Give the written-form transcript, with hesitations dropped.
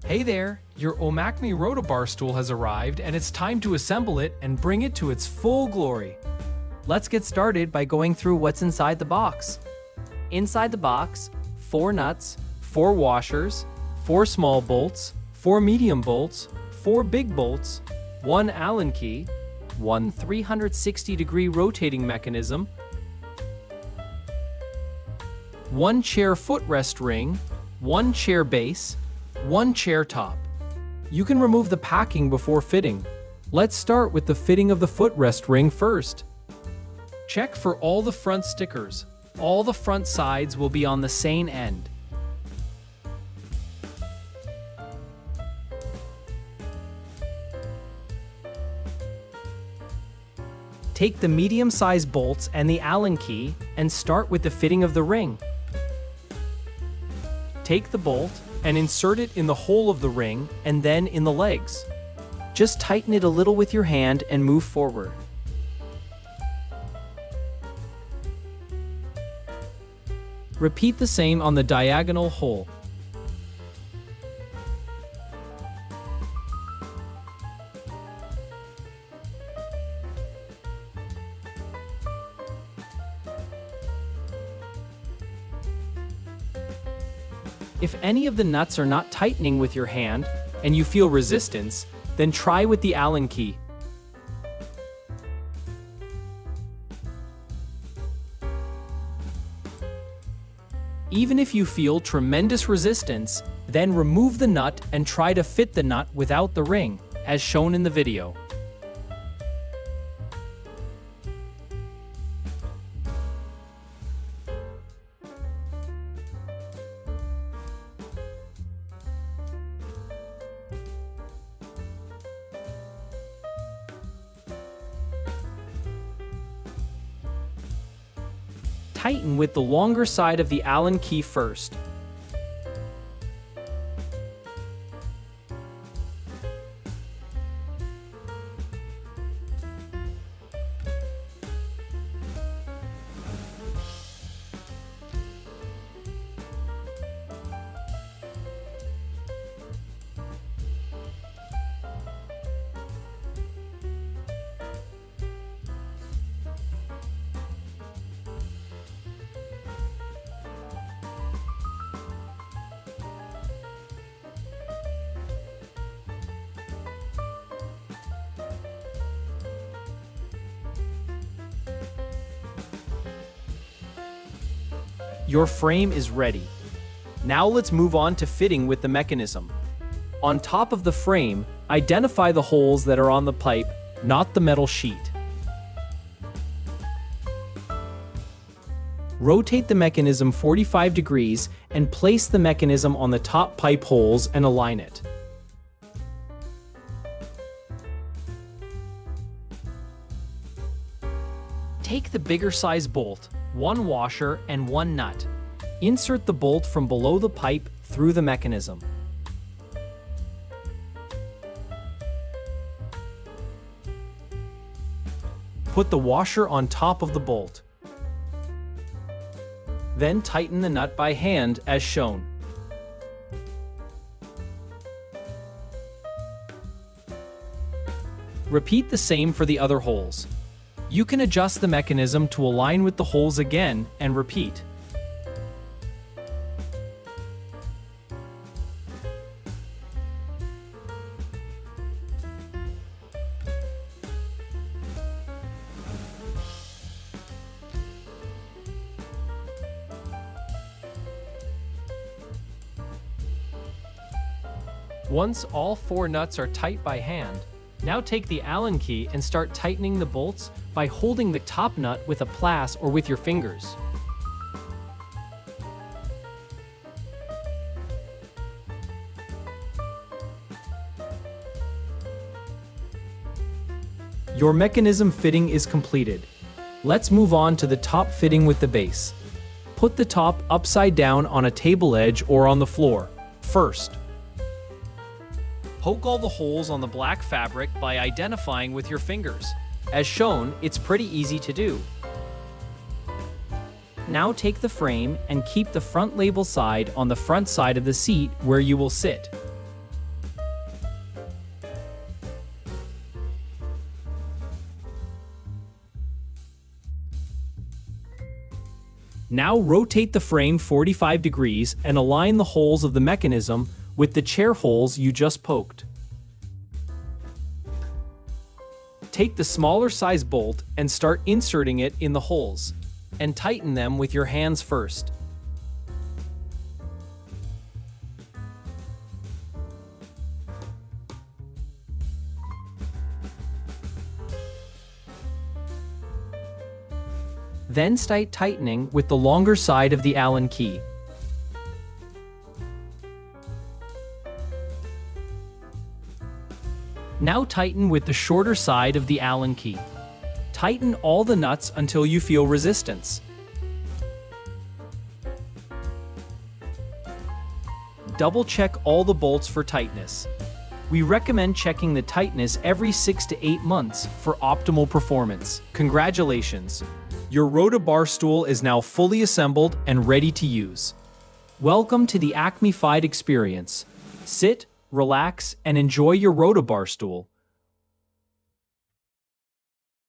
Hey there, your Omacme Rota Barstool has arrived and it's time to assemble it and bring it to its full glory. Let's get started by going through what's inside the box. Inside the box, 4 nuts, 4 washers, 4 small bolts, 4 medium bolts, 4 big bolts, 1 Allen key, 1 360-degree rotating mechanism, 1 chair footrest ring, 1 chair base, 1 chair top. You can remove the packing before fitting. Let's start with the fitting of the footrest ring first. Check for all the front stickers. All the front sides will be on the same end. Take the medium-sized bolts and the Allen key and start with the fitting of the ring. Take the bolt and insert it in the hole of the ring and then in the legs. Just tighten it a little with your hand and move forward. Repeat the same on the diagonal hole. If any of the nuts are not tightening with your hand and you feel resistance, then try with the Allen key. Even if you feel tremendous resistance, then remove the nut and try to fit the nut without the ring, as shown in the video. Tighten with the longer side of the Allen key first. Your frame is ready. Now let's move on to fitting with the mechanism. On top of the frame, identify the holes that are on the pipe, not the metal sheet. Rotate the mechanism 45 degrees and place the mechanism on the top pipe holes and align it. Take the bigger size bolt, 1 washer and 1 nut. Insert the bolt from below the pipe through the mechanism. Put the washer on top of the bolt. Then tighten the nut by hand as shown. Repeat the same for the other holes. You can adjust the mechanism to align with the holes again and repeat. Once all 4 nuts are tight by hand, now take the Allen key and start tightening the bolts by holding the top nut with a plier or with your fingers. Your mechanism fitting is completed. Let's move on to the top fitting with the base. Put the top upside down on a table edge or on the floor. First, poke all the holes on the black fabric by identifying with your fingers. As shown, it's pretty easy to do. Now take the frame and keep the front label side on the front side of the seat where you will sit. Now rotate the frame 45 degrees and align the holes of the mechanism with the chair holes you just poked. Take the smaller size bolt and start inserting it in the holes, and tighten them with your hands first. Then start tightening with the longer side of the Allen key. Now tighten with the shorter side of the Allen key. Tighten all the nuts until you feel resistance. Double check all the bolts for tightness. We recommend checking the tightness every 6 to 8 months for optimal performance. Congratulations! Your Rota bar stool is now fully assembled and ready to use. Welcome to the Acme experience. Sit, relax, and enjoy your Rota bar stool.